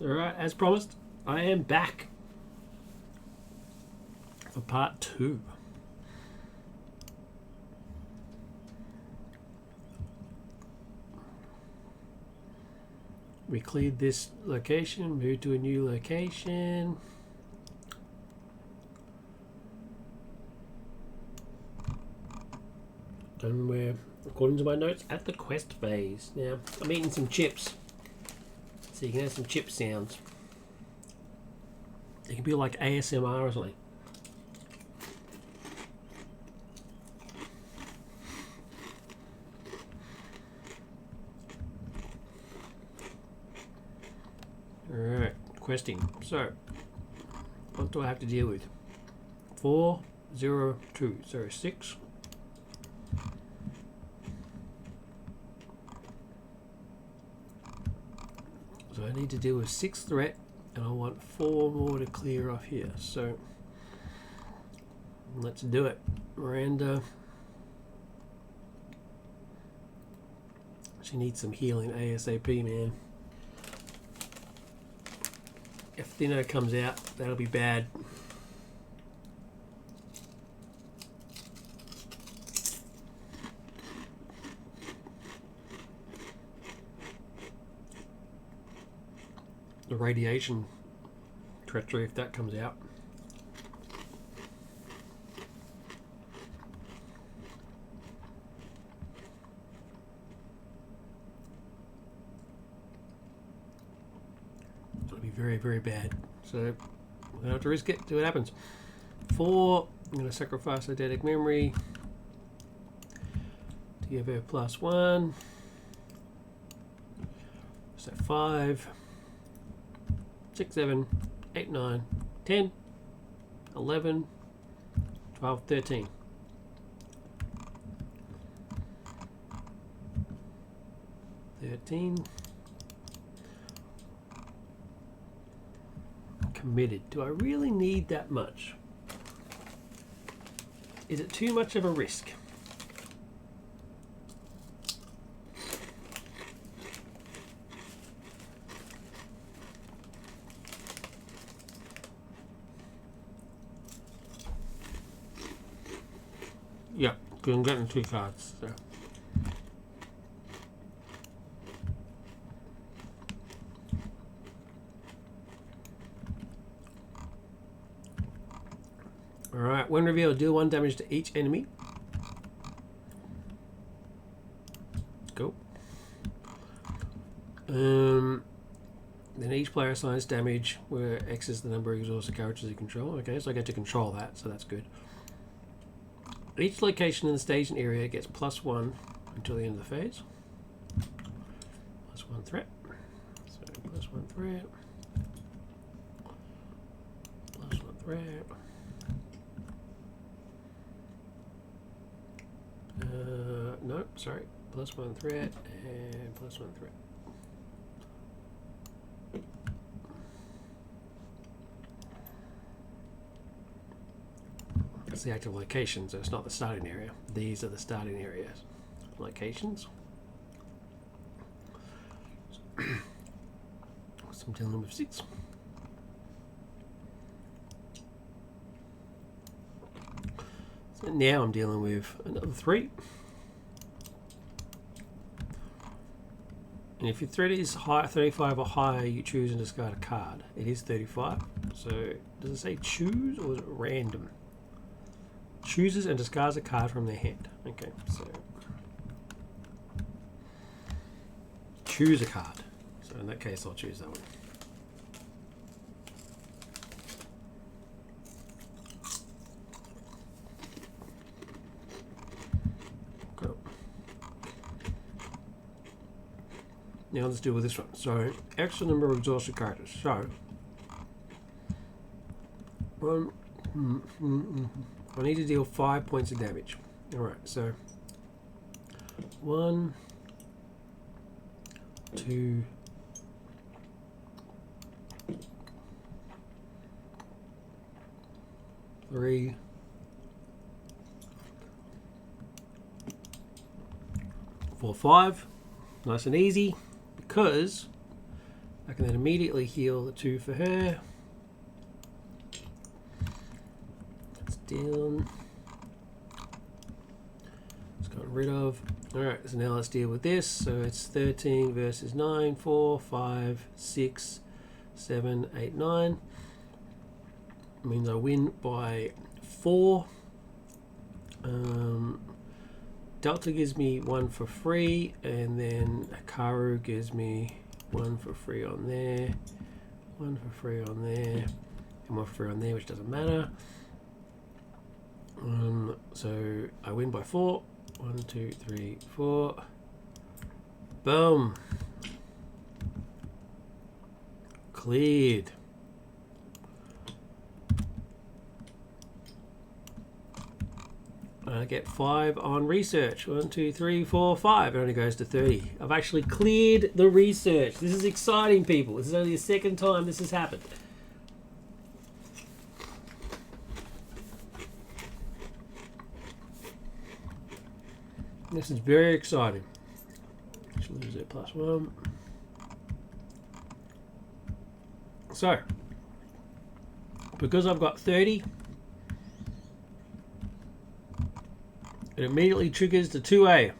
Alright, as promised, I am back for part 2. We cleared this location, moved to a new location. And we're, according to my notes, at the quest phase. Now, I'm eating some chips, so you can have some chip sounds. It can be like ASMR or something. Alright, questing. So, what do I have to deal with? 402, so 6. So I need to deal with 6 threat, and I want 4 more to clear off here. So let's do it. Miranda, she needs some healing ASAP, man. If Thinner comes out, that'll be bad. The radiation treachery, if that comes out. It'll be very, very bad. So we're gonna have to risk it, see what happens. 4, I'm gonna sacrifice eidetic memory to give her +1. So 5, 6, 7, 8, 9, 10, 11, 12, 13. Committed. Do I really need that much? Is it too much of a risk? Yeah, because I'm getting 2 cards. So. Alright, when revealed, deal 1 damage to each enemy. Go. Then each player assigns damage where X is the number of exhausted characters you control. Okay, so I get to control that, so that's good. Each location in the staging area gets +1 until the end of the phase. +1 threat. So +1 threat. +1 threat. No, sorry. +1 threat and +1 threat. That's the active location, so it's not the starting area. These are the starting areas. Locations. So I'm dealing with 6. So now I'm dealing with another 3. And if your threat is high, 35 or higher, you choose and discard a card. It is 35. So does it say choose or is it random? Chooses and discards a card from their hand. Okay, so choose a card. So in that case, I'll choose that one. Cool. Now let's deal with this one. So extra number of exhausted characters. So I need to deal 5 points of damage. Alright, so 1, 2, 3, 4, 5. Nice and easy, because I can then immediately heal the 2 for her. That's down. It's gotten rid of. Alright, so now let's deal with this. So it's 13 versus 9, 4, 5, 6, 7, 8, 9. It means I win by 4. Delta gives me 1 for free, and then Hikaru gives me 1 for free on there, 1 for free on there, and 1 for free on there, which doesn't matter. So I win by 4. 1, 2, 3, 4. Boom. Cleared. I get 5 on research. 1, 2, 3, 4, 5. It only goes to 30. I've actually cleared the research. This is exciting, people. This is only the second time this has happened. This is very exciting. Should lose it +1. So, because I've got 30, it immediately triggers the 2A.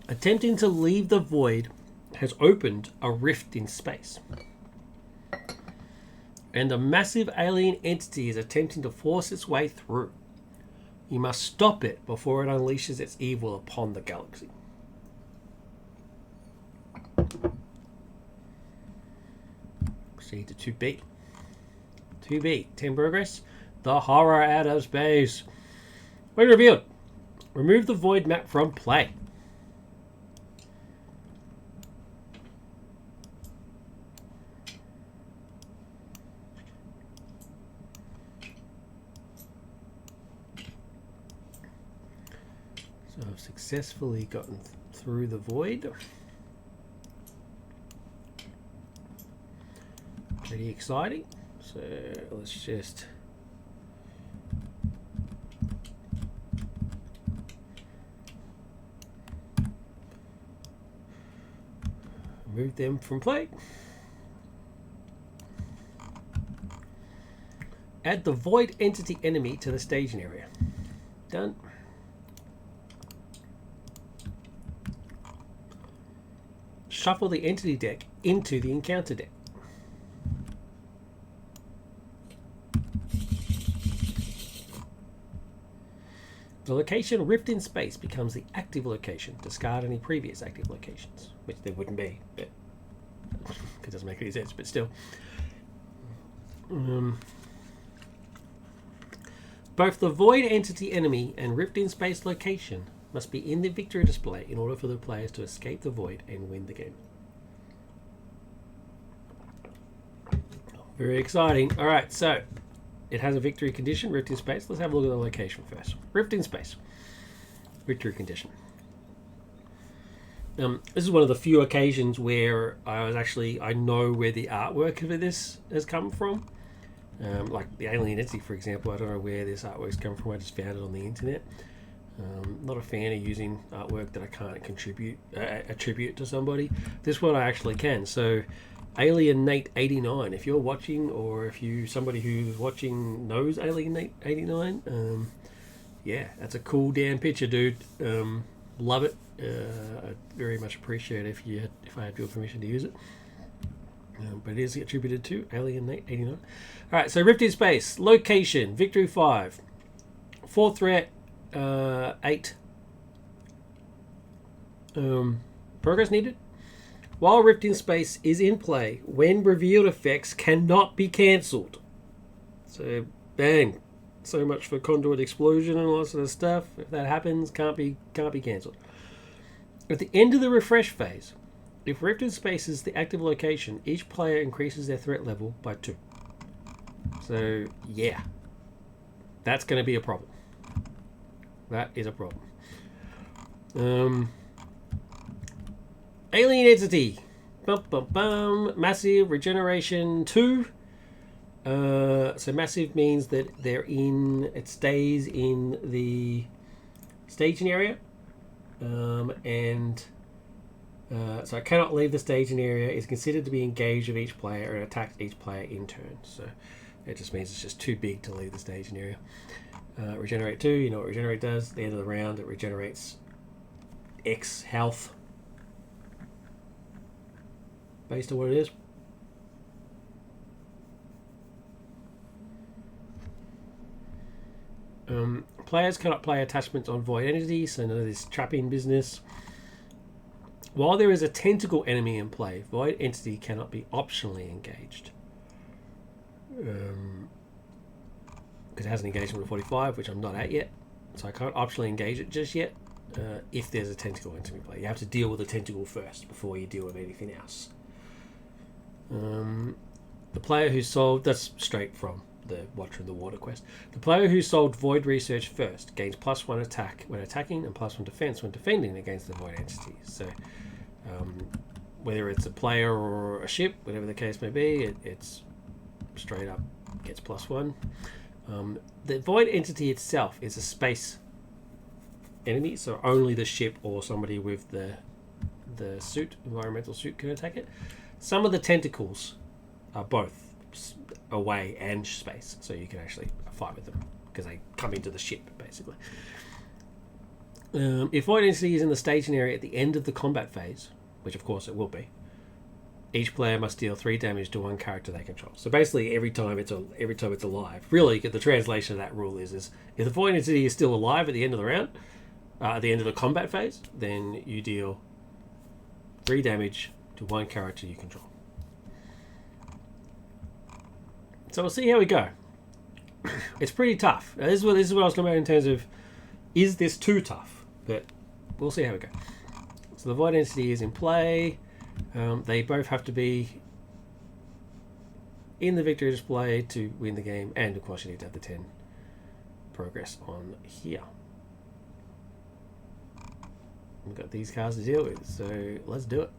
Attempting to leave the void has opened a rift in space. And a massive alien entity is attempting to force its way through. You must stop it before it unleashes its evil upon the galaxy. Proceed to 2B. 2B, 10 progress. The horror out of space. When revealed, remove the void map from play. So I've successfully gotten through the void. Pretty exciting. So let's just remove them from play. Add the void entity enemy to the staging area. Done. Shuffle the entity deck into the encounter deck. The location Rift in Space becomes the active location. Discard any previous active locations, which there wouldn't be, but it doesn't make any sense, but still. Both the Void entity enemy and Rift in Space location must be in the victory display in order for the players to escape the Void and win the game. Very exciting. Alright, so it has a victory condition, Rift in Space. Let's have a look at the location first. Rift in Space. Victory condition. This is one of the few occasions where I know where the artwork for this has come from. Like the Alien Entity, for example. I don't know where this artwork's come from. I just found it on the internet. Not a fan of using artwork that I can't attribute to somebody. This one I actually can. So Alien Nate 89. If you're watching, or if somebody who's watching knows Alien Nate 89, yeah, that's a cool damn picture, dude. Love it. I'd very much appreciate it if I had your permission to use it. But it is attributed to Alien Nate 89. Alright, so Rift in Space. Location, Victory 5. 4 threat, 8. Progress needed. While Rift in Space is in play, when revealed effects cannot be cancelled. So, bang. So much for conduit explosion and all that sort of stuff. If that happens, can't be cancelled. At the end of the refresh phase, if Rift in Space is the active location, each player increases their threat level by 2. So, yeah. That's going to be a problem. That is a problem. Alien Entity. Bum, bum, bum. Massive regeneration 2. So massive means that it stays in the staging area, so I cannot leave the staging area. Is considered to be engaged with each player and attacks each player in turn. So it just means it's just too big to leave the staging area. Regenerate 2, you know what regenerate does. At the end of the round, it regenerates X health based on what it is. Players cannot play attachments on void entities, so none of this trapping business. While there is a tentacle enemy in play, void entity cannot be optionally engaged. Because it has an engagement of 45, which I'm not at yet, so I can't optionally engage it just yet. If there's a tentacle entity in play, you have to deal with the tentacle first before you deal with anything else. The player who solved, that's straight from the Watcher in the Water quest. The player who solved void research first gains +1 attack when attacking and +1 defense when defending against the void entities. So whether it's a player or a ship, whatever the case may be, it's straight up gets +1. The void entity itself is a space enemy, so only the ship or somebody with the suit, environmental suit, can attack it. Some of the tentacles are both away and space, so you can actually fight with them because they come into the ship basically. If void entity is in the staging area at the end of the combat phase, which of course it will be, each player must deal 3 damage to one character they control. So basically every time it's alive. Really, the translation of that rule is if the void entity is still alive at the end of the round, at the end of the combat phase, then you deal 3 damage to one character you control. So we'll see how we go. It's pretty tough. Now, this is what I was talking about in terms of, is this too tough? But we'll see how we go. So the void entity is in play. They both have to be in the victory display to win the game, and of course you need to have the 10 progress on here. We've got these cards to deal with, so let's do it.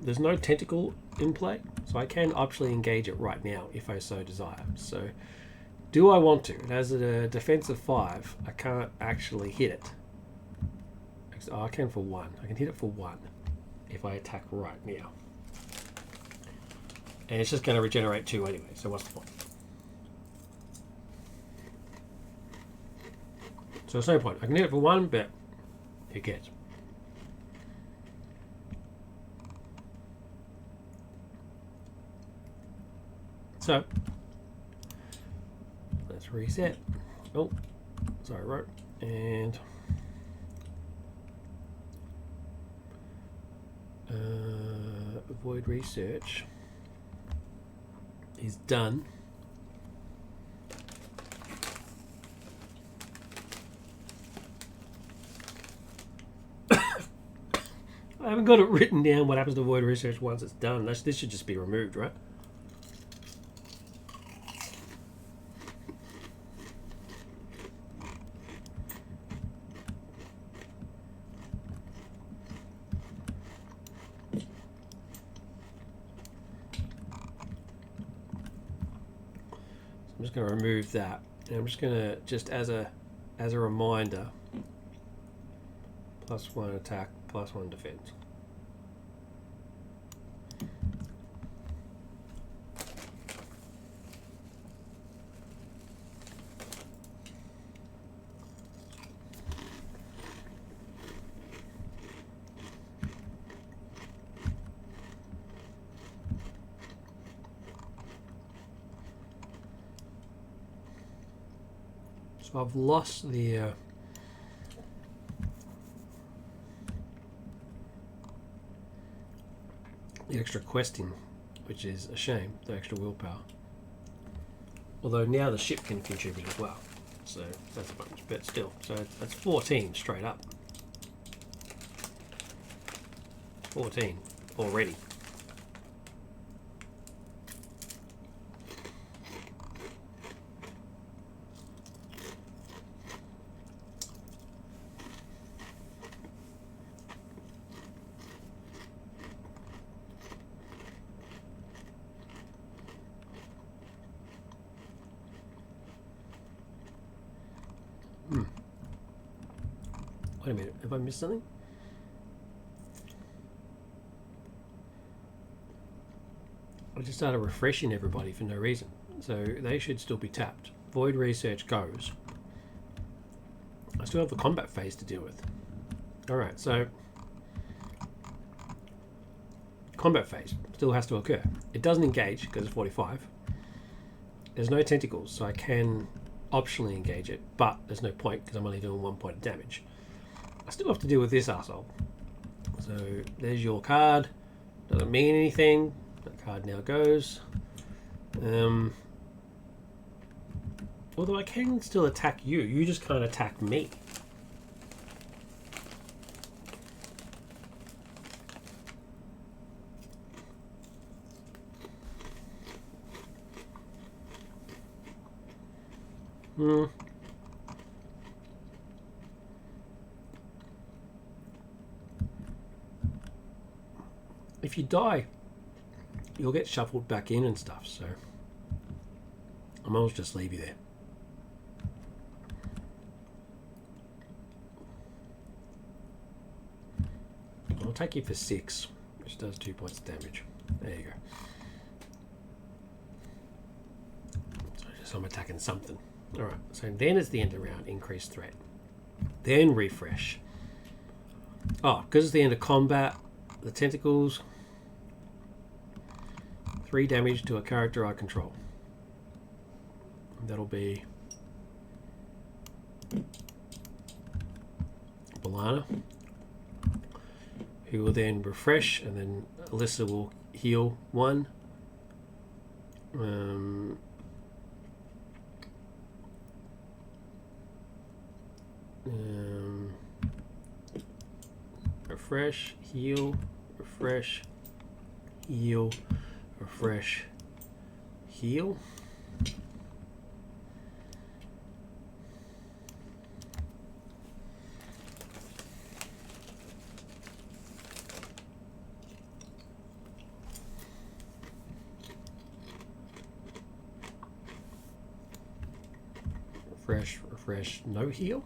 There's no tentacle in play, so I can optionally engage it right now if I so desire. So do I want to? It has a defense of 5. I can't actually hit it. Oh, I can for 1. I can hit it for 1 if I attack right now. And it's just going to regenerate 2 anyway, so what's the point? So there's no point. I can hit it for 1, but who cares? So let's reset. Oh, sorry, right. And void research is done. I haven't got it written down what happens to void research once it's done. This should just be removed, right? I'm just going to remove that, and I'm just going to, just as a reminder, +1 attack, +1 defense. So I've lost the extra questing, which is a shame, the extra willpower. Although now the ship can contribute as well, so that's a bonus, but still, so that's 14 straight up. 14 already. Wait a minute, have I missed something? I just started refreshing everybody for no reason. So they should still be tapped. Void research goes. I still have the combat phase to deal with. Alright, so combat phase still has to occur. It doesn't engage because it's 45. There's no tentacles, so I can optionally engage it, but there's no point because I'm only doing 1 point of damage. I still have to deal with this asshole. So there's your card. Doesn't mean anything. That card now goes. Although I can still attack you. You just can't attack me. If you die, you'll get shuffled back in and stuff, so I might as well just leave you there. I'll take you for 6, which does 2 points of damage. There you go. So just I'm attacking something. Alright, so then it's the end of round, increased threat. Then refresh. Oh, because it's the end of combat, the tentacles, 3 damage to a character I control. That'll be Balana, who will then refresh, and then Alyssa will heal 1. Refresh, heal, refresh, heal, refresh, heal. Refresh, refresh, no heal.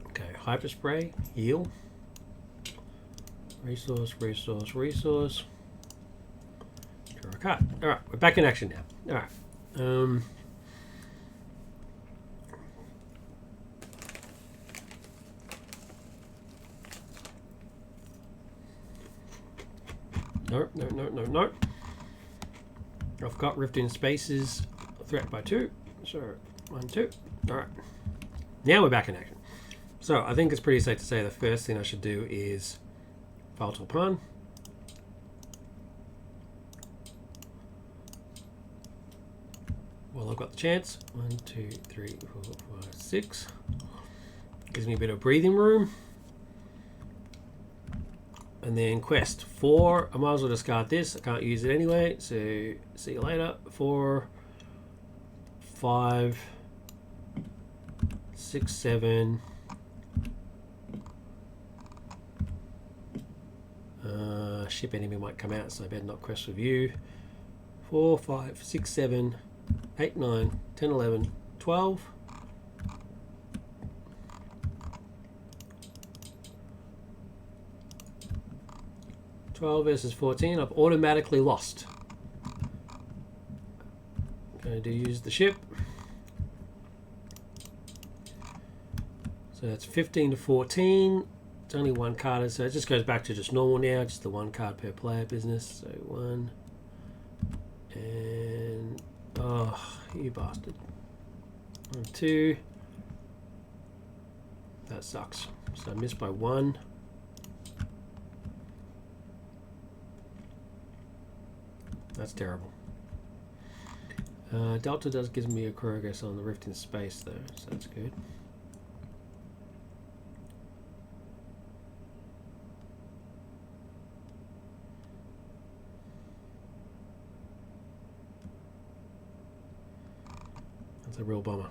Okay, hyper spray, heal. Resource, resource, resource. Draw a card. Alright, we're back in action now. Alright. No, no, no, no, no. I've got Rift in Spaces, threat by 2. So, 1, 2. Alright. Now we're back in action. So, I think it's pretty safe to say the first thing I should do is file to a pawn. Well, I've got the chance. 1, 2, 3, 4, 5, 6. Gives me a bit of breathing room. And then quest 4. I might as well discard this. I can't use it anyway. So see you later. 4, 5, 6, 7. Ship enemy might come out, so I better not quest with you. 4, 5, 6, 7, 8, 9, 10, 11, 12. Versus 14. I've automatically lost. I'm going to use the ship. So that's 15 to 14. It's only 1 card, so it just goes back to just normal now, just the 1 card per player business. So 1 and oh, you bastard. 1, 2. That sucks. So I missed by 1. That's terrible. Delta does give me a progress on the Rift in Space though, so that's good. That's a real bummer.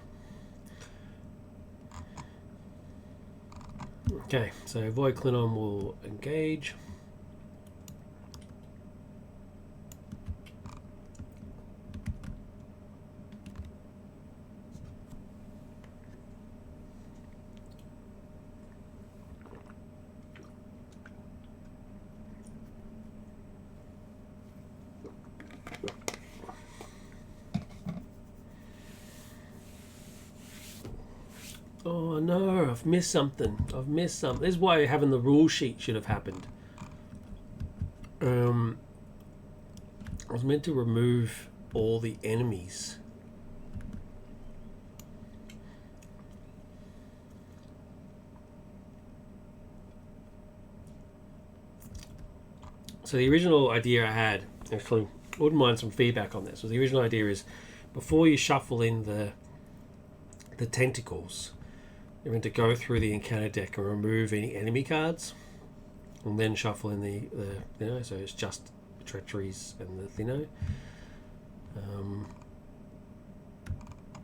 Okay, so Void Klingon will engage. Oh no, I've missed something. This is why having the rule sheet should have happened. I was meant to remove all the enemies. So the original idea I had, actually, I wouldn't mind some feedback on this. So the original idea is, before you shuffle in the tentacles, you're going to go through the encounter deck and remove any enemy cards, and then shuffle in the so it's just treacheries and the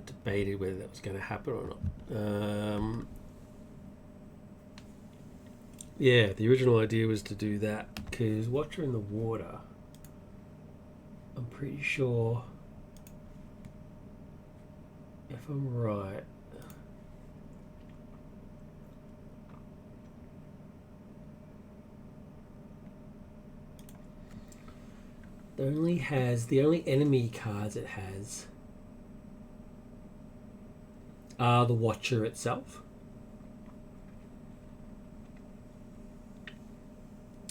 debated whether that was going to happen or not. Yeah, the original idea was to do that because Watcher in the Water, I'm pretty sure, if I'm right, the only enemy cards it has are the Watcher itself.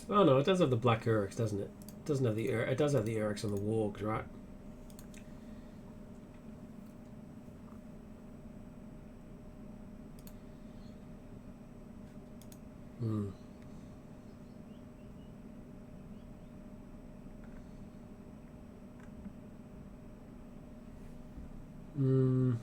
Oh no, it does have the black Uryx, doesn't it? It doesn't have it does have the Uryx and the Wargs, right? Hmm. Hmm.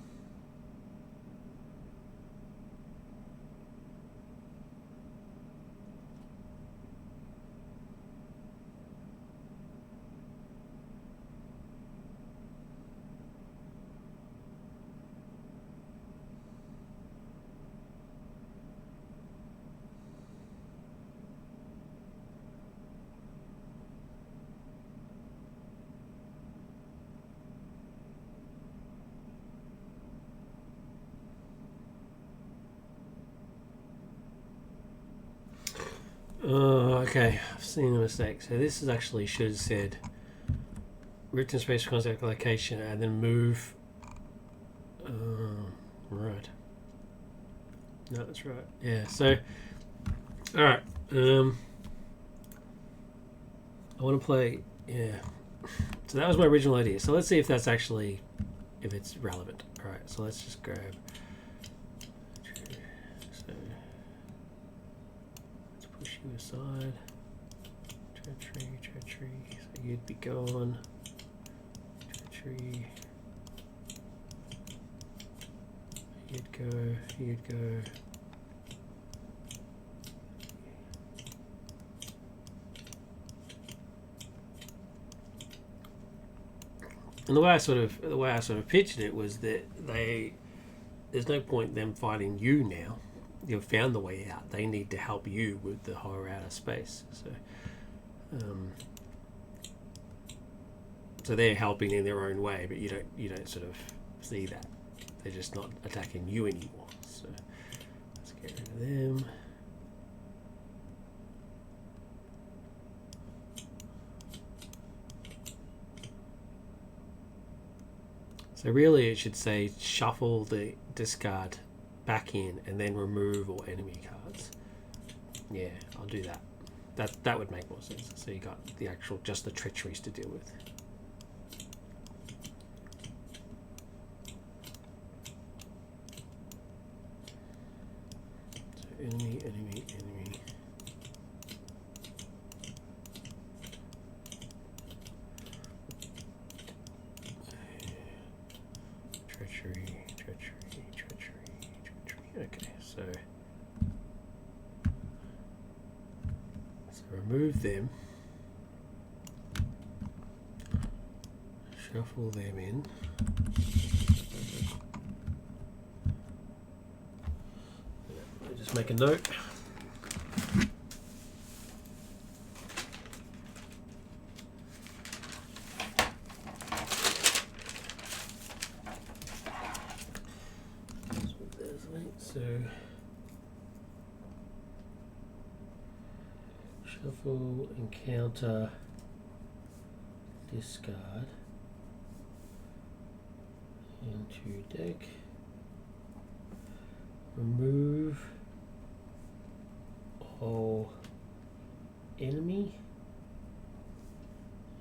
Oh, okay. I've seen a mistake. So this is actually should have said written space contact location and then move. Right. No, that's right. Yeah. So, all right. I want to play. Yeah. So that was my original idea. So let's see if that's actually, if it's relevant. All right. So let's just grab. So let's push you aside. Treachery. So you'd be gone. Treachery. You'd go. And the way I sort of pictured it was that there's no point them fighting you now. You've found the way out. They need to help you with the horror outer space. So they're helping in their own way, but you don't sort of see that. They're just not attacking you anymore. So let's get rid of them. So really it should say shuffle the discard back in and then remove all enemy cards. Yeah, I'll do that. That would make more sense. So you got the actual, just the treacheries to deal with. Enemy. Treachery. Okay, so remove them. Shuffle them in. Just make a note. So shuffle, encounter, discard into deck, Remove all enemy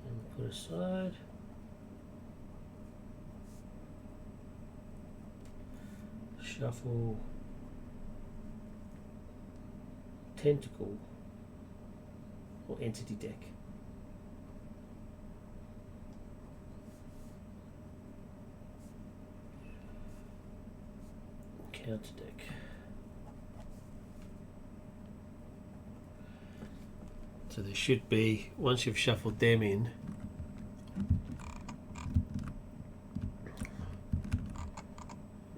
and put aside. Shuffle tentacle or entity deck. Counter deck. So there should be, once you've shuffled them in,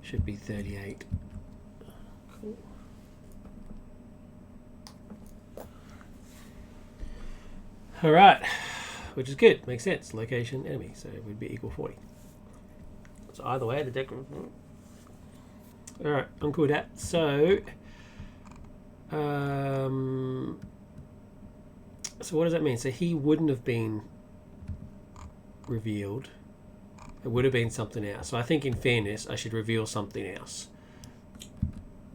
should be 38. Cool. All right, which is good. Makes sense. Location enemy, so it would be equal 40. So either way, the deck. All right, I'm cool with that. So, so what does that mean? So he wouldn't have been revealed. It would have been something else. So I think in fairness, I should reveal something else.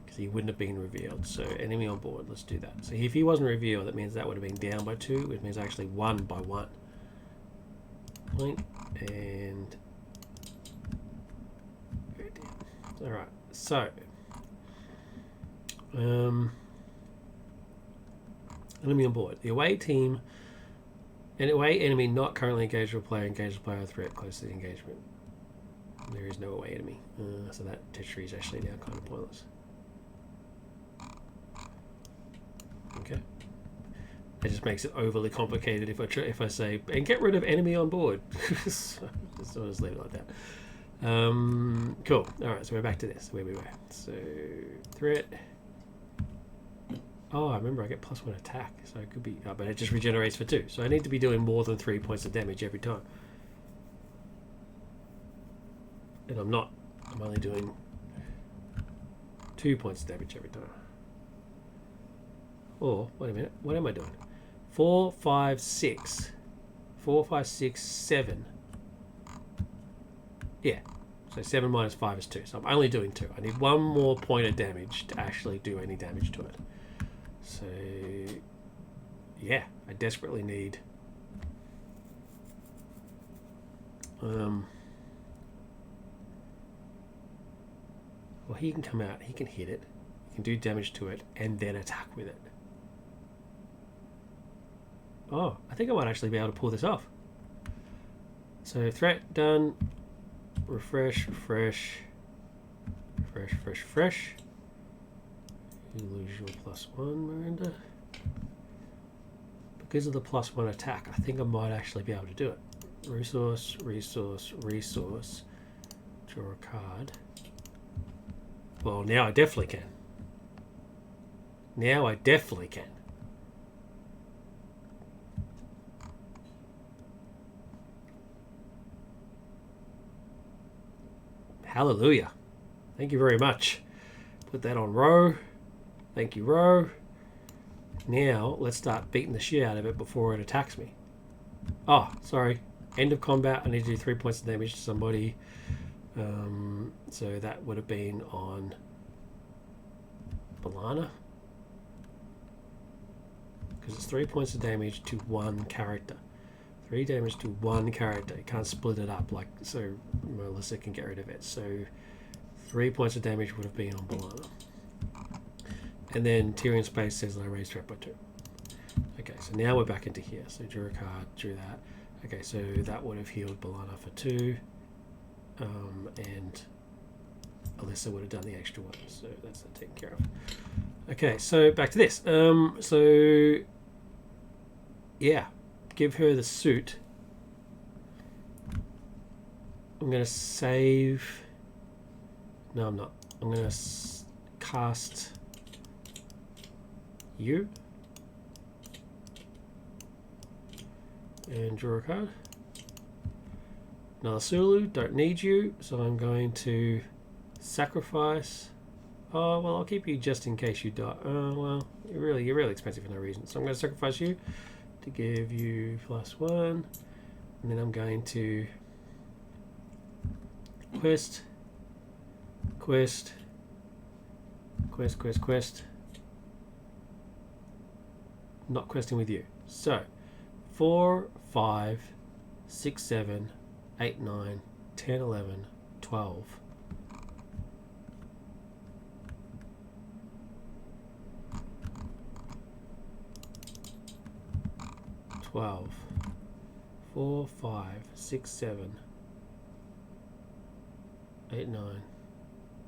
Because he wouldn't have been revealed. So enemy on board, let's do that. So if he wasn't revealed, that means that would have been down by 2. It means actually 1 by 1. Point and... Alright, so... enemy on board. The away team... An away enemy not currently engaged with a player engaged with a player or threat close to the engagement. There is no away enemy. So that tertiary is actually now kind of pointless. Okay. It just makes it overly complicated if I say, and get rid of enemy on board. So I'll just leave it like that. Cool. Alright, so we're back to this, where we were. So, threat. Oh, I remember I get +1 attack, so it could be... Oh, but it just regenerates for 2. So I need to be doing more than 3 points of damage every time. And I'm not. I'm only doing 2 points of damage every time. Or, wait a minute, what am I doing? 4, 5, 6. 4, 5, 6, 7. Yeah. So 7 minus 5 is 2. So I'm only doing 2. I need 1 more point of damage to actually do any damage to it. So, yeah, I desperately need... well, he can come out, he can hit it, he can do damage to it, and then attack with it. Oh, I think I might actually be able to pull this off. So, threat done. Refresh, refresh. Refresh, refresh, refresh. You lose your +1, Miranda. Because of the +1 attack, I think I might actually be able to do it. Resource, resource, resource. Draw a card. Well, now I definitely can. Now I definitely can. Hallelujah. Thank you very much. Put that on row. Thank you, row. Now, let's start beating the shit out of it before it attacks me. Oh, sorry. End of combat. I need to do 3 points of damage to somebody. So that would have been on Balana. Because it's 3 points of damage to one character. 3 damage to one character. You can't split it up like so Melissa can get rid of it. So 3 points of damage would have been on Balana. And then Tyrion Space says that I raised threat by 2. Okay, so now we're back into here. So drew a card, drew that. Okay, so that would have healed Balana for 2. And Alyssa would have done the extra one. So that's that taken care of. Okay, so back to this. So yeah, give her the suit. I'm going to save... No, I'm not. I'm going to cast... you and draw a card. Another Sulu, don't need you, so I'm going to sacrifice. Oh well, I'll keep you just in case you die. Well, you're really expensive for no reason, so I'm going to sacrifice you to give you +1, and then I'm going to quest, Quest. Not questing with you. So 4, 5, 6, 7, 8, 9, 10, 11, 12. 12. 4, 5, 6, 7, 8, 9,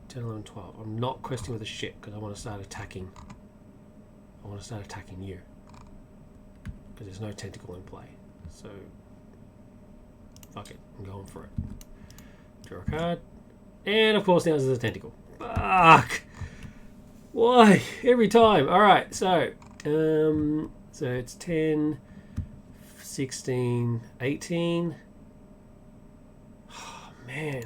10, 11, 12. I'm not questing with a ship because I want to start attacking. I want to start attacking you. Because there's no tentacle in play. So, fuck it. I'm going for it. Draw a card. And of course now there's a tentacle. Fuck! Why? Every time. Alright, so it's 10, 16, 18. Oh, man.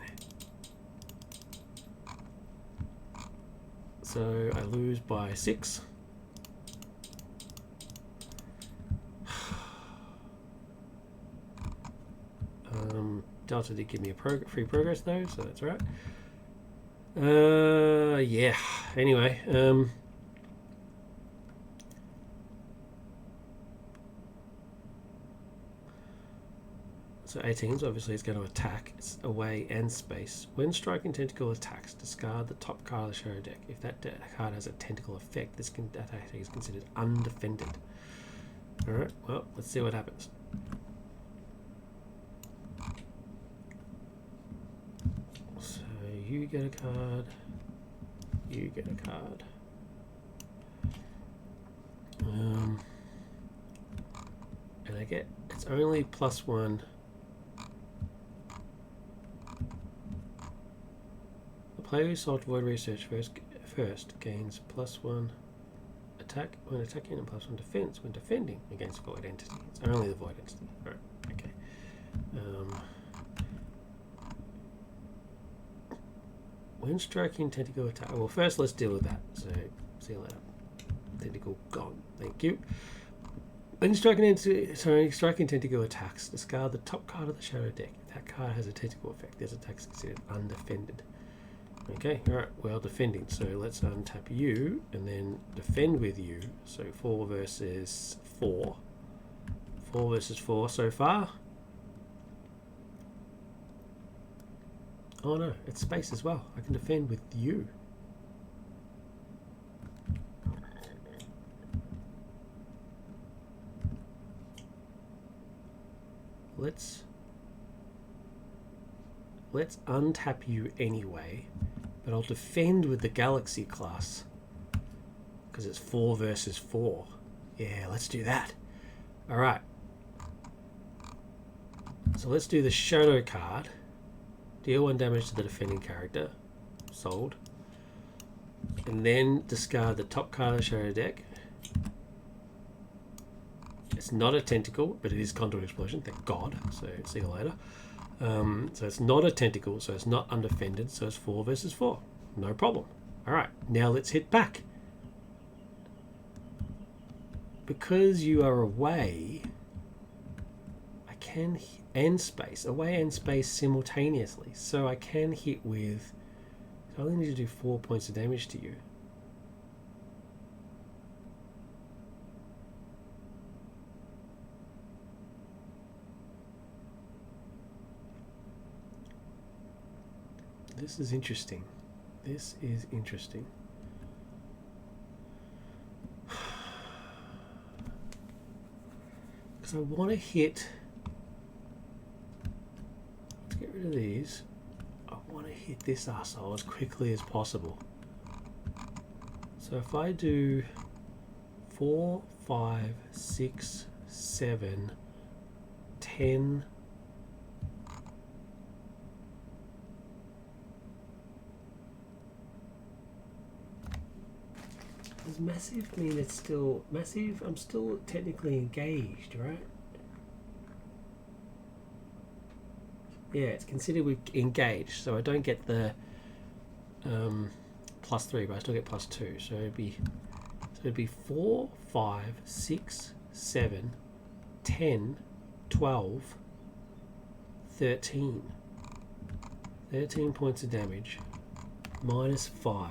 So I lose by 6. Delta did give me a free progress though, so that's right. Yeah. Anyway, so 18s obviously is going to attack. It's away and space. When striking tentacle attacks, discard the top card of the shadow deck. If that card has a tentacle effect, this attack is considered undefended. All right. Well, let's see what happens. You get a card. You get a card. And I get, it's only +1. The player who solved Void Research first gains +1 attack when attacking and +1 defense when defending against Void Entity. It's only the Void Entity. Alright, okay. When striking tentacle attack, well, first let's deal with that. So, see you later. Tentacle gone. Thank you. When striking tentacle attacks, discard the top card of the shadow deck. If that card has a tentacle effect, this attack is considered undefended. Okay, alright, well, defending. So let's untap you and then defend with you. So 4 versus 4. 4 versus 4 so far. Oh no, it's space as well. I can defend with you. Let's untap you anyway, but I'll defend with the Galaxy class because it's 4 versus 4. Yeah, let's do that. All right. So let's do the Shadow card. Deal 1 damage to the defending character. Sold. And then discard the top card of the Shadow deck. It's not a tentacle, but it is Conduit Explosion, thank God. So see you later. So it's not a tentacle, so it's not undefended, so it's 4 versus 4. No problem. Alright, now let's hit back. Because you are away, I can and space, away and space simultaneously. So I can hit with, so I only need to do 4 points of damage to you. This is interesting. This is interesting. Because I want to hit, let's get rid of these. I want to hit this arsehole as quickly as possible. So if I do 4, 5, 6, 7, 10, does massive mean it's still massive? I'm still technically engaged, right? Yeah, it's considered we've engaged, so I don't get the +3, but I still get +2. So it'd be 4, 5, 6, 7, 10, 12, 13. 13 points of damage, -5.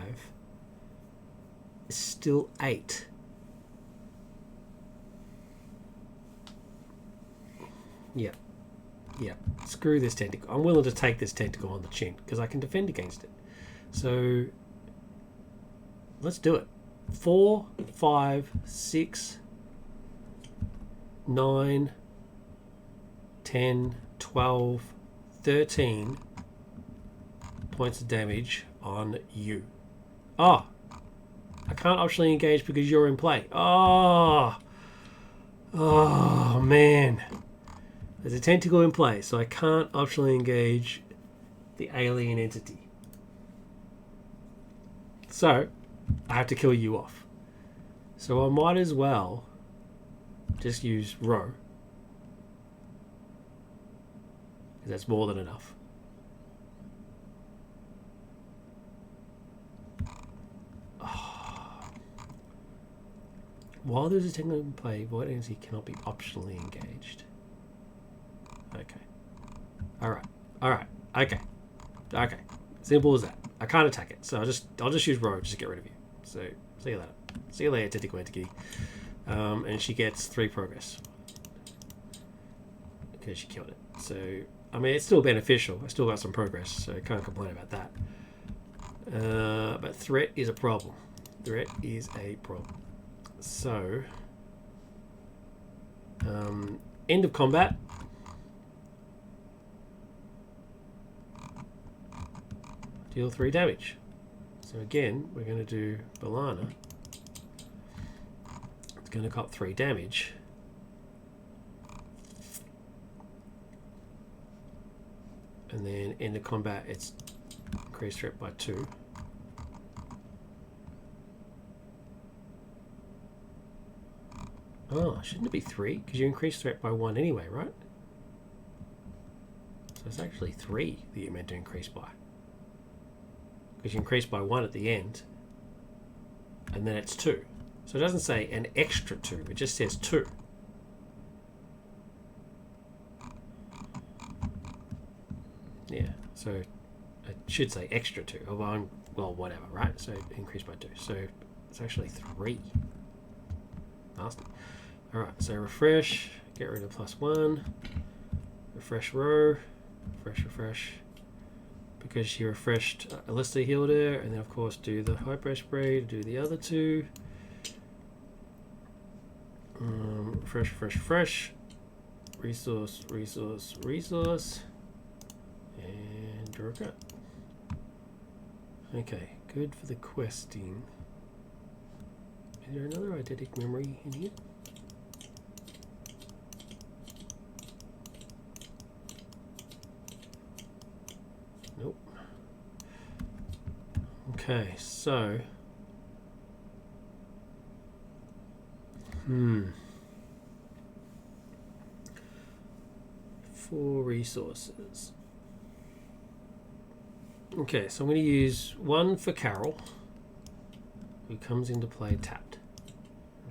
is still 8. Yep. Yep. Screw this tentacle. I'm willing to take this tentacle on the chin because I can defend against it. So let's do it. 4, 5, 6, 9, 10, 12, 13 points of damage on you. Oh, I can't optionally engage because you're in play. Oh, man. There's a tentacle in play, so I can't optionally engage the alien entity. So I have to kill you off. So I might as well just use row. Because that's more than enough. While there's a tentacle in play, void entity cannot be optionally engaged. Okay. Alright. Okay. Simple as that. I can't attack it, so I'll just use row just to get rid of you. So see you later. See you later, tentacle entity. And she gets 3 progress. Because she killed it. So I mean it's still beneficial. I still got some progress, so I can't complain about that. But threat is a problem. So end of combat. Deal 3 damage. So again, we're going to do Balana. It's going to cop 3 damage. And then end of combat, it's increased threat by 2. Oh, shouldn't it be 3? Because you increase threat by 1 anyway, right? So it's actually 3 that you're meant to increase by. Because you increase by 1 at the end, and then it's 2. So it doesn't say an extra 2, it just says 2. Yeah, so it should say extra 2, although well, whatever, right? So increase by 2. So it's actually 3. Nasty. Alright, so refresh, get rid of +1, refresh row, refresh. Because she refreshed Alyssa healed her, and then of course do the hyper spray to do the other 2. Refresh. Resource, and draw a card. Okay, good for the questing. Is there another eidetic memory in here? Nope. Okay, so 4 resources. Okay, so I'm going to use 1 for Carol, who comes into play tapped,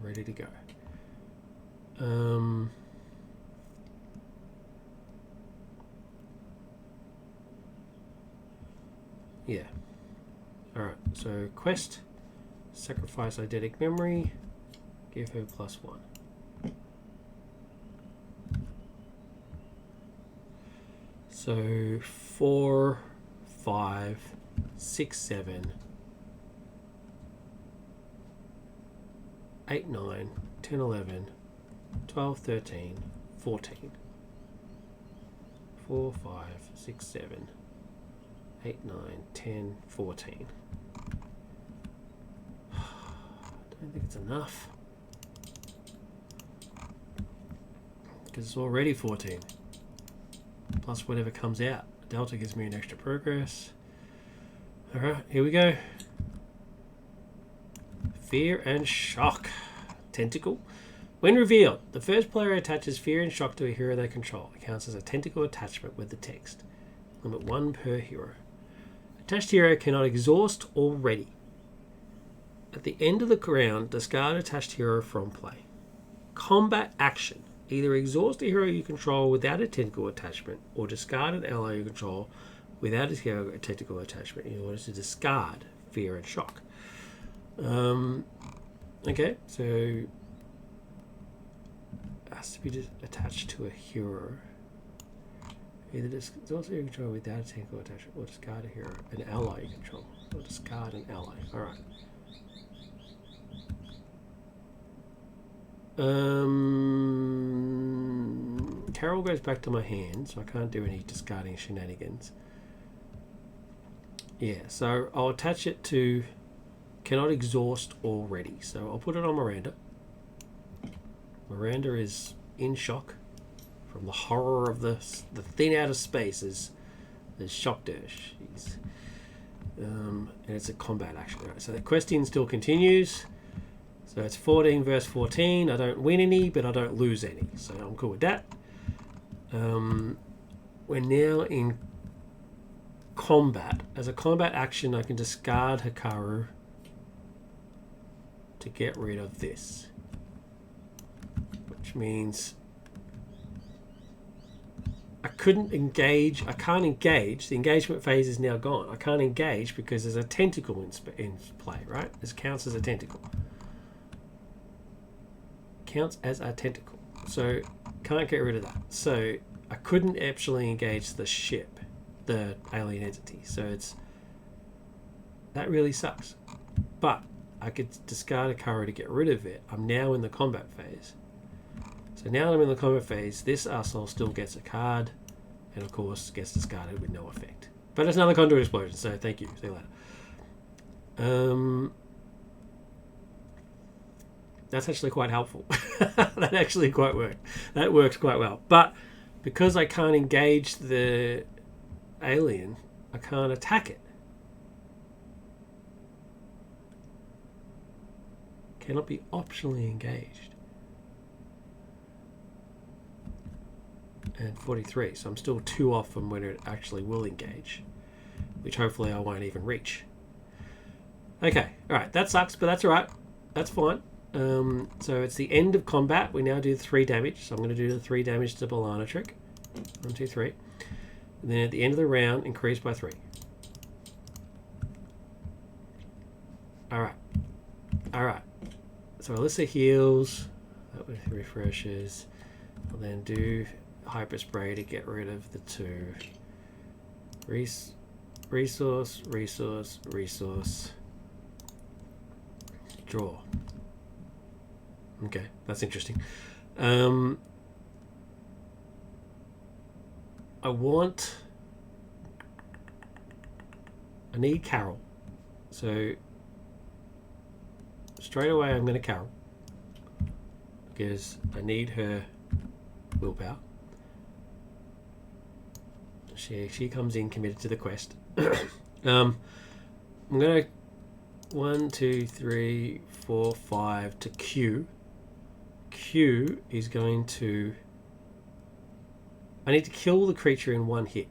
ready to go. Yeah. Alright, so quest, sacrifice eidetic memory, give her +1. So 4, 5, 6, 7, 8, 9, 10, 11, 12, 13, 14. 4, 5, 6, 7, 8, 9, 10, 14. I don't think it's enough. Because it's already 14. Plus whatever comes out. Delta gives me an extra progress. Alright, here we go. Fear and Shock. Tentacle. When revealed, the first player attaches Fear and Shock to a hero they control. It counts as a tentacle attachment with the text. Limit 1 per hero. Attached hero cannot exhaust already. At the end of the round, discard attached hero from play. Combat action. Either exhaust a hero you control without a tentacle attachment, or discard an ally you control without a hero tentacle attachment in order to discard Fear and Shock. Okay, so it has to be attached to a hero. Either it's also you control without a technical attachment, or discard a hero, an ally you control, or discard an ally. All right. Carol goes back to my hand, so I can't do any discarding shenanigans. Yeah, so I'll attach it to cannot exhaust already. So I'll put it on Miranda. Miranda is in shock from the horror of the thin outer space has shocked her. She's and it's a combat action. Right, so the questing still continues. So it's 14 versus 14. I don't win any, but I don't lose any. So I'm cool with that. We're now in combat. As a combat action, I can discard Hikaru to get rid of this. Which means I couldn't engage. I can't engage. The engagement phase is now gone. I can't engage because there's a tentacle in play, right? This counts as a tentacle. Counts as a tentacle. So can't get rid of that. So I couldn't actually engage the ship, the alien entity. So it's that really sucks. But I could discard a Hikaru to get rid of it. I'm now in the combat phase. So now that I'm in the combat phase, this asshole still gets a card, and of course gets discarded with no effect. But it's another conduit explosion, so thank you. See you later. That's actually quite helpful. That actually quite worked. That works quite well. But because I can't engage the alien, I can't attack it. Cannot be optionally engaged. And 43, so I'm still 2 off from when it actually will engage, which hopefully I won't even reach. Okay, alright, that sucks, but that's alright. That's fine. So it's the end of combat. We now do 3 damage. So I'm going to do the 3 damage to Balana trick. 1, 2, 3. And then at the end of the round, increase by 3. Alright. Alright. So Alyssa heals. That refreshes. I'll then do Hyper Spray to get rid of the 2. Resource. Draw. Okay, that's interesting. I need Carol. So straight away I'm going to Carol because I need her willpower. She comes in committed to the quest. I'm going to 1, 2, 3, 4, 5 to Q. Q is going to... I need to kill the creature in 1 hit.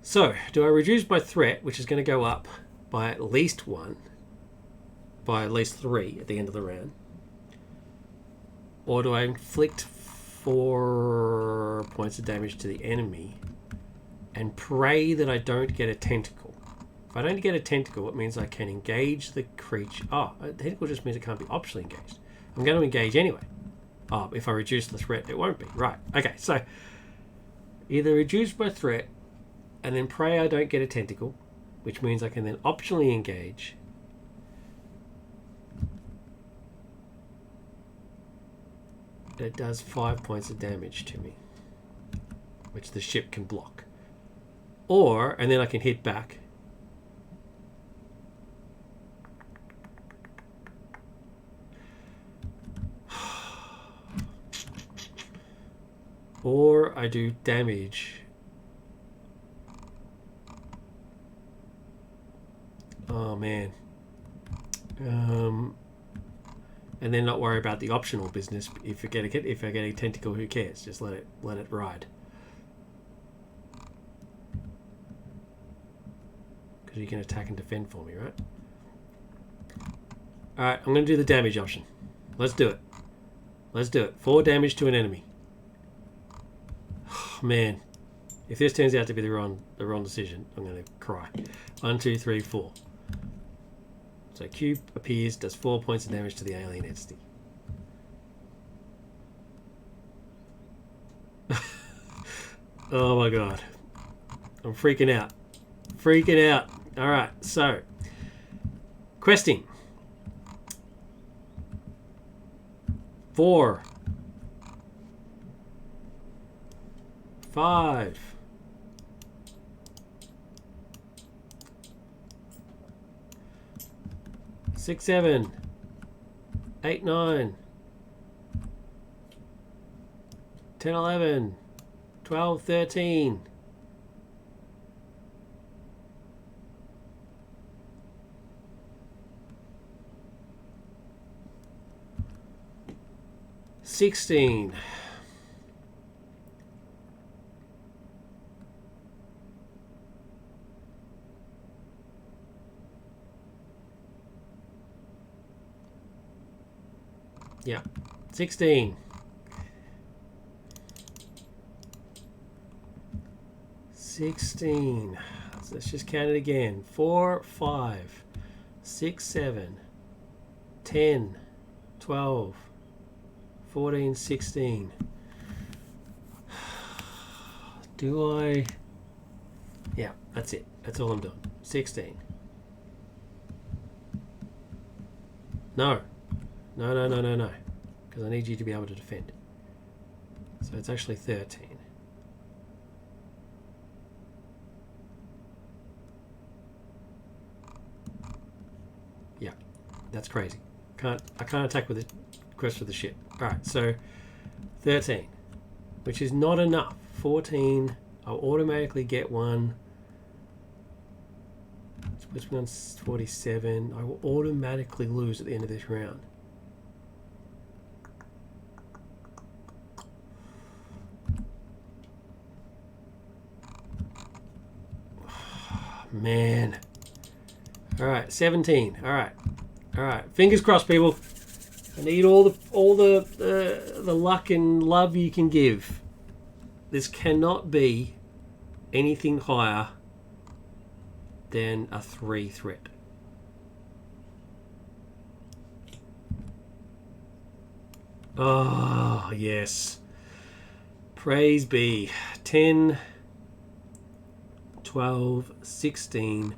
So, do I reduce my threat, which is going to go up by at least 1, by at least 3 at the end of the round? Or do I inflict 4 points of damage to the enemy and pray that I don't get a tentacle? If I don't get a tentacle, it means I can engage the creature. Oh, a tentacle just means it can't be optionally engaged. I'm going to engage anyway. Oh, if I reduce the threat, it won't be. Right. Okay, so either reduce my threat and then pray I don't get a tentacle, which means I can then optionally engage. It does 5 points of damage to me, which the ship can block. Or, and then I can hit back. Or I do damage. Oh man. And then not worry about the optional business. If I get a tentacle, who cares? Just let it ride. Because you can attack and defend for me, right? All right, I'm going to do the damage option. Let's do it. Let's do it. 4 damage to an enemy. Oh, man. If this turns out to be the wrong decision, I'm going to cry. 1, 2, 3, 4. So cube appears, does 4 points of damage to the alien entity. Oh my god. I'm freaking out. Freaking out. Alright, so. Questing. 4. 5. 6, 7. 8, 9. 10, 11. 12, 13. 16. 16. 16. So let's just count it again. 4, 5, 6, 7, 10, 12, 14, 16. Do I? Yeah, that's it. That's all I'm doing. 16. No. No. Because I need you to be able to defend. So it's actually 13. Yeah, that's crazy. I can't attack with the quest with the ship. Alright, so 13. Which is not enough. 14. I'll automatically get one. Which one's 47? I will automatically lose at the end of this round. Man. Alright, 17. Alright. Fingers crossed, people. I need all the luck and love you can give. This cannot be anything higher than a 3 threat. Oh, yes. Praise be. 10, 12, 16.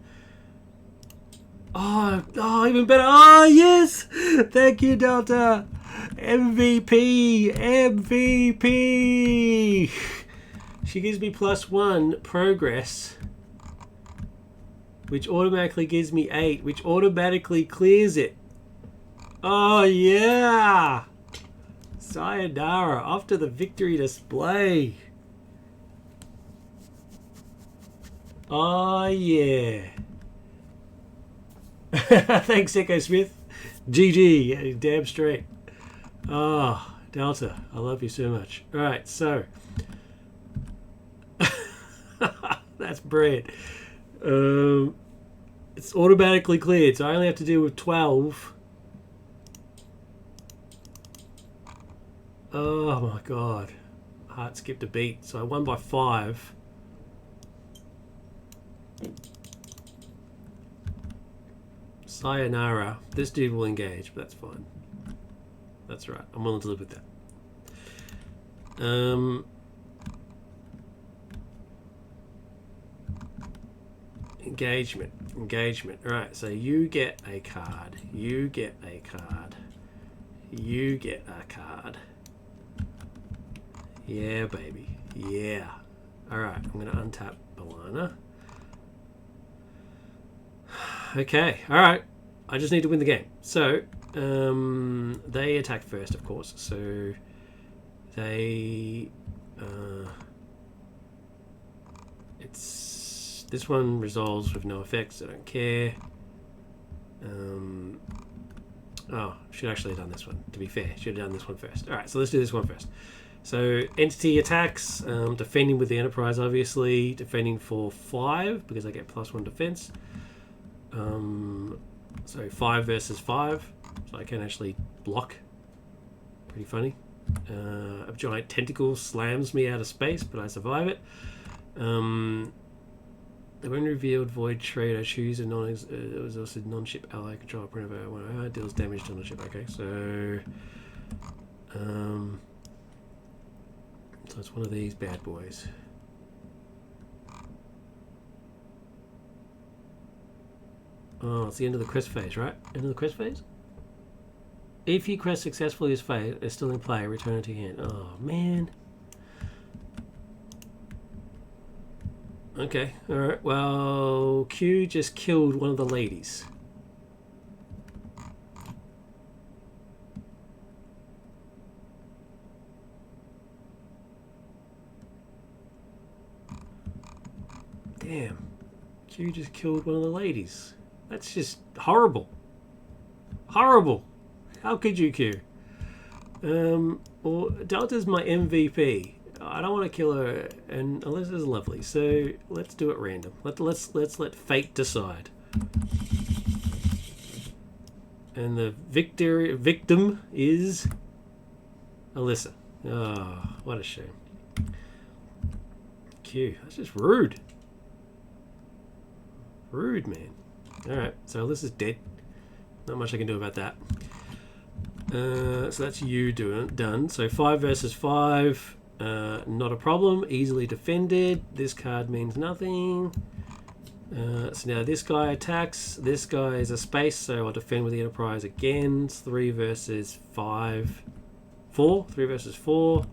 Oh, even better. Oh, yes. Thank you, Delta. MVP. She gives me +1 progress, which automatically gives me 8, which automatically clears it. Oh, yeah. Sayonara. Off to the victory display. Oh, yeah. Thanks, Echo Smith. GG. Damn straight. Oh, Delta. I love you so much. All right, so. That's brilliant. It's automatically cleared, so I only have to deal with 12. Oh my god. Heart skipped a beat. So I won by 5. Sayonara. This dude will engage, but that's fine. That's right. I'm willing to live with that. Engagement. Alright, so you get a card. You get a card. You get a card. Yeah, baby. Yeah. Alright, I'm going to untap Balana. Okay, alright. I just need to win the game. So, they attack first, of course. So, they... this one resolves with no effects. I don't care. Should actually have done this one. To be fair, should have done this one first. Alright, so let's do this one first. So, entity attacks. Defending with the Enterprise, obviously. Defending for 5, because I get +1 defense. So 5 versus 5, so I can actually block. Pretty funny. A giant tentacle slams me out of space, but I survive it. The when revealed void trait, I choose a non-ship ally control whenever when it deals damage to a ship. Okay, so so it's one of these bad boys. Oh, it's the end of the quest phase, right? End of the quest phase? If you quest successfully as phase is still in play, return it to your hand. Oh, man. Okay, alright. Well, Q just killed one of the ladies. Damn. Q just killed one of the ladies. That's just horrible. Horrible. How could you, Q? Well, Delta's my MVP. I don't want to kill her, and unless it's lovely. So let's do it random. Let's let fate decide. And the victim is Alyssa. Oh, what a shame. Q. That's just rude. Rude, man. Alright, so Alyssa's dead. Not much I can do about that. So that's you done. So 5 versus 5. Not a problem. Easily defended. This card means nothing. So now this guy attacks. This guy is a space, so I'll defend with the Enterprise again. It's 3 versus 5. 4. 3 versus 4.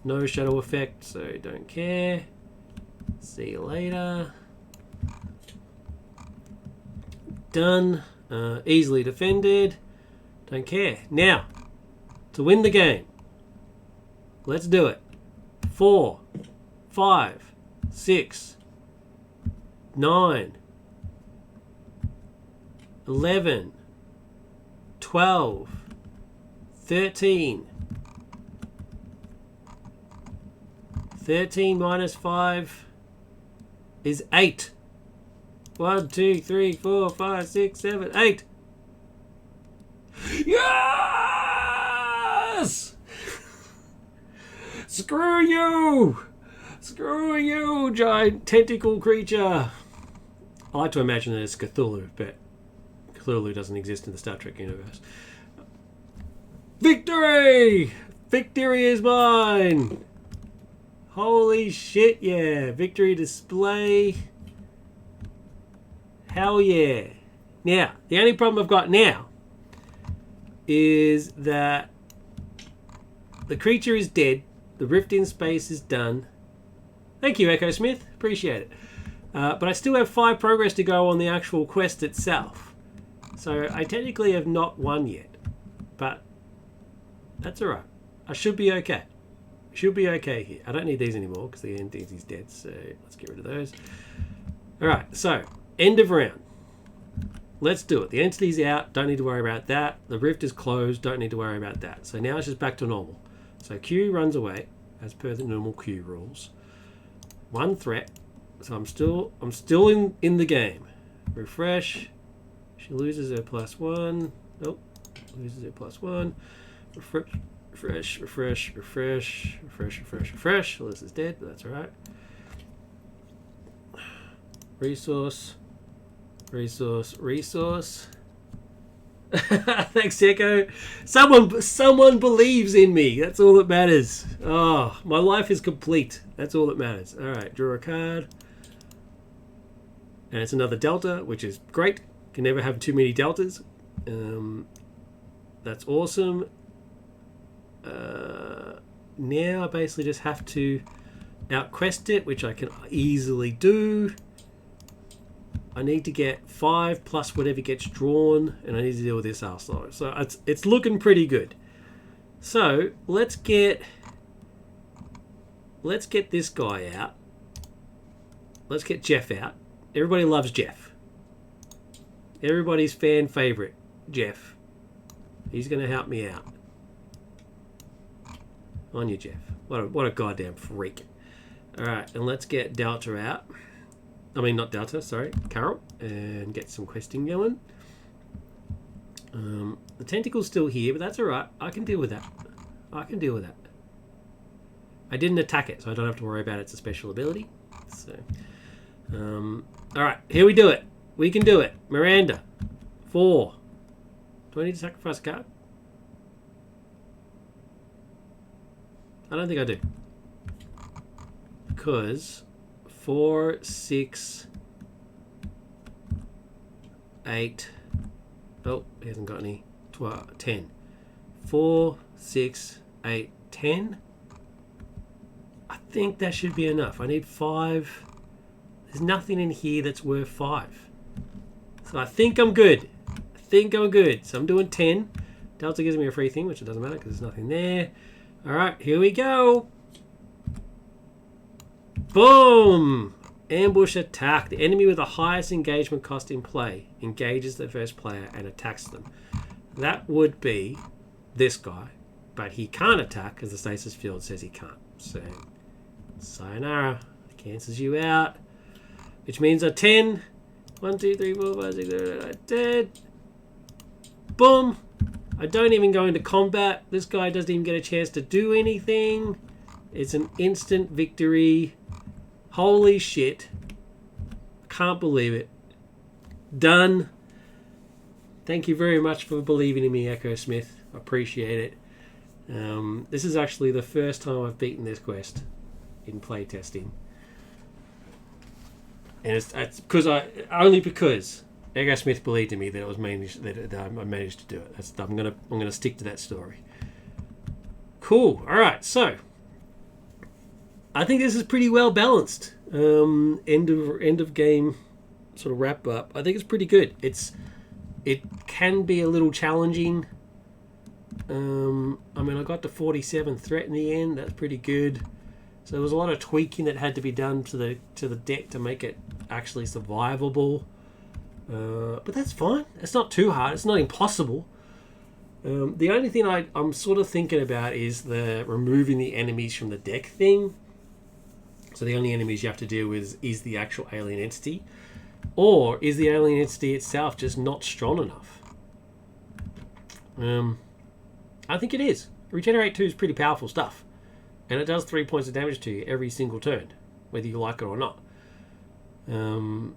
No shadow effect, so don't care. See you later. Done. Easily defended. Don't care. Now, to win the game, let's do it. 4, 5, 6, 9, 11, 12, 13. 13 minus 5 is 8. 1, 2, 3, 4, 5, 6, 7, 8. Yes! Screw you! Screw you, giant tentacle creature! I like to imagine that it's Cthulhu, but Cthulhu doesn't exist in the Star Trek universe. Victory! Victory is mine! Holy shit, yeah. Victory display. Hell yeah. Now, the only problem I've got now is that the creature is dead. The rift in space is done. Thank you, Echo Smith. Appreciate it. But I still have 5 progress to go on the actual quest itself. So I technically have not won yet. But that's alright. I should be okay. Should be okay here. I don't need these anymore because the entity's dead, so let's get rid of those. Alright, so end of round. Let's do it. The entity's out, don't need to worry about that. The rift is closed, don't need to worry about that. So now it's just back to normal. So Q runs away, as per the normal Q rules. 1 threat. So I'm still in the game. Refresh. She loses her +1. Nope. Loses her +1. Refresh. Refresh. Well, this is dead, but that's alright. Resource. Thanks, Echo. Someone believes in me. That's all that matters. Oh, my life is complete. That's all that matters. Alright, draw a card. And it's another Delta, which is great. Can never have too many Deltas. That's awesome. Now I basically just have to outquest it, which I can easily do. I need to get 5 plus whatever gets drawn, and I need to deal with this arsehole. So it's looking pretty good. So let's get this guy out. Let's get Jeff out. Everybody loves Jeff. Everybody's fan favorite, Jeff. He's going to help me out. On you, Jeff. What a goddamn freak. Alright, and let's get Delta out. I mean, not Delta, sorry. Carol. And get some questing going. The tentacle's still here, but that's alright. I can deal with that. I didn't attack it, so I don't have to worry about it's a special ability. So, all right, here we do it. We can do it. Miranda, 4. Do I need to sacrifice a card? I don't think I do. Because 4, 6, 8. Oh, he hasn't got any. 12, 10. 4, 6, 8, 10. I think that should be enough. I need 5. There's nothing in here that's worth 5. So I think I'm good. So I'm doing 10. Delta gives me a free thing, which it doesn't matter because there's nothing there. All right, here we go. Boom! Ambush attack. The enemy with the highest engagement cost in play engages the first player and attacks them. That would be this guy, but he can't attack because the stasis field says he can't. So, sayonara. Cancels you out. Which means a 10. 1, 2, 3, 4, 5, 6, 7, 8, 10. Boom! I don't even go into combat. This guy doesn't even get a chance to do anything. It's an instant victory. Holy shit. Can't believe it. Done. Thank you very much for believing in me, Echo Smith. I appreciate it. This is actually the first time I've beaten this quest in playtesting. And it's because Echo Smith believed in me that it was that I managed to do it. I'm gonna stick to that story. Cool. All right. So I think this is pretty well balanced. End of game sort of wrap up. I think it's pretty good. It can be a little challenging. I mean, I got to 47 threat in the end. That's pretty good. So there was a lot of tweaking that had to be done to the deck to make it actually survivable. But that's fine. It's not too hard. It's not impossible. The only thing I'm sort of thinking about is the removing the enemies from the deck thing. So the only enemies you have to deal with is the actual alien entity. Or is the alien entity itself just not strong enough? I think it is. Regenerate 2 is pretty powerful stuff. And it does 3 points of damage to you every single turn, whether you like it or not. I'm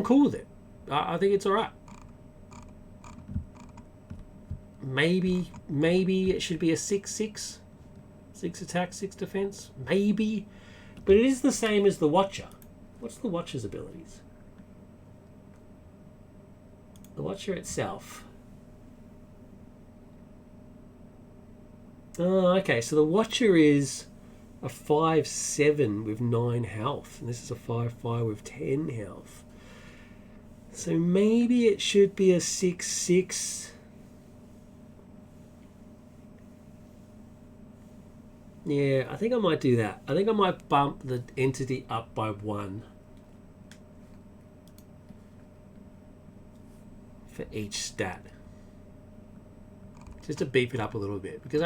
cool with it. I think it's alright. Maybe it should be a 6/6. 6 attack, 6 defense. Maybe. But it is the same as the Watcher. What's the Watcher's abilities? The Watcher itself. Oh, okay. So the Watcher is a 5/7 with 9 health. And this is a 5/5 with 10 health. So maybe it should be a 6/6. Yeah, I think I might do that. I think I might bump the entity up by 1 for each stat, just to beef it up a little bit. Because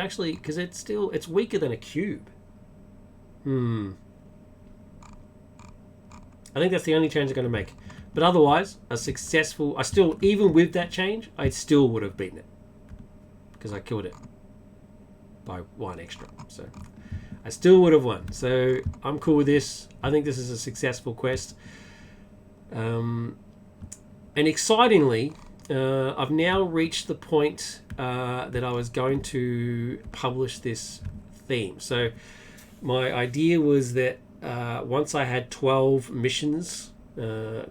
it's weaker than a cube. I think that's the only change I'm going to make. But otherwise, even with that change, I still would have beaten it because I killed it by 1 extra. So I still would have won. So I'm cool with this. I think this is a successful quest. And excitingly, I've now reached the point that I was going to publish this theme. So my idea was that once I had 12 missions,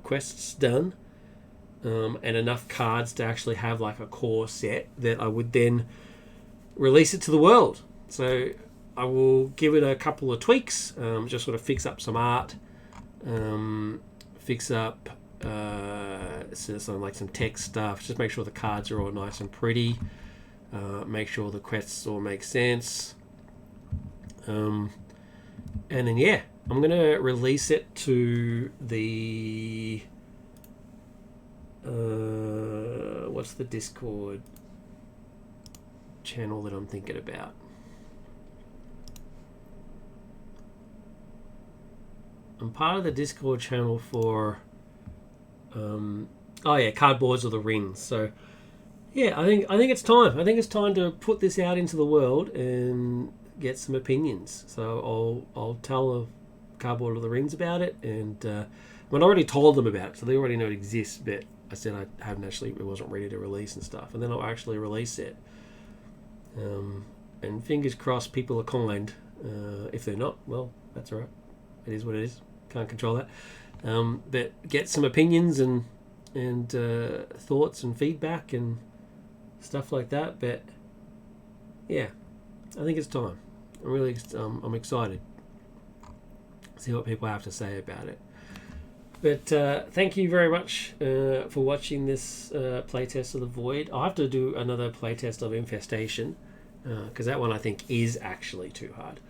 quests done, and enough cards to actually have like a core set, that I would then release it to the world. So I will give it a couple of tweaks, just sort of fix up some art, fix up some text stuff, just make sure the cards are all nice and pretty, make sure the quests all make sense, and then yeah, I'm going to release it to the what's the Discord channel that I'm thinking about? I'm part of the Discord channel for Cardboards of the Rings. So yeah, I think it's time. I think it's time to put this out into the world and get some opinions. So I'll tell Cardboard of the Rings about it, and I already told them about it, so they already know it exists. But I said I haven't actually, it wasn't ready to release and stuff, and then I'll actually release it. And fingers crossed, people are kind. If they're not, well, that's alright. It is what it is. Can't control that. But get some opinions and thoughts and feedback and stuff like that. But yeah, I think it's time. I'm excited to see what people have to say about it. But thank you very much for watching this playtest of The Void. I'll have to do another playtest of Infestation, because that one I think is actually too hard.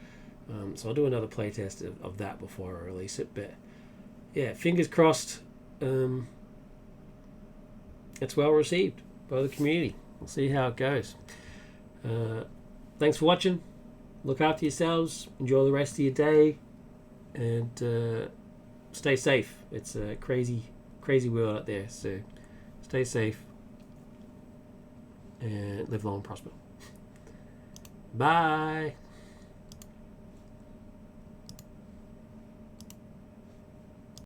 So I'll do another playtest of that before I release it. But yeah, fingers crossed it's well received by the community. We'll see how it goes. Thanks for watching. Look after yourselves. Enjoy the rest of your day. And stay safe. It's a crazy world out there. So stay safe. And live long and prosper. Bye.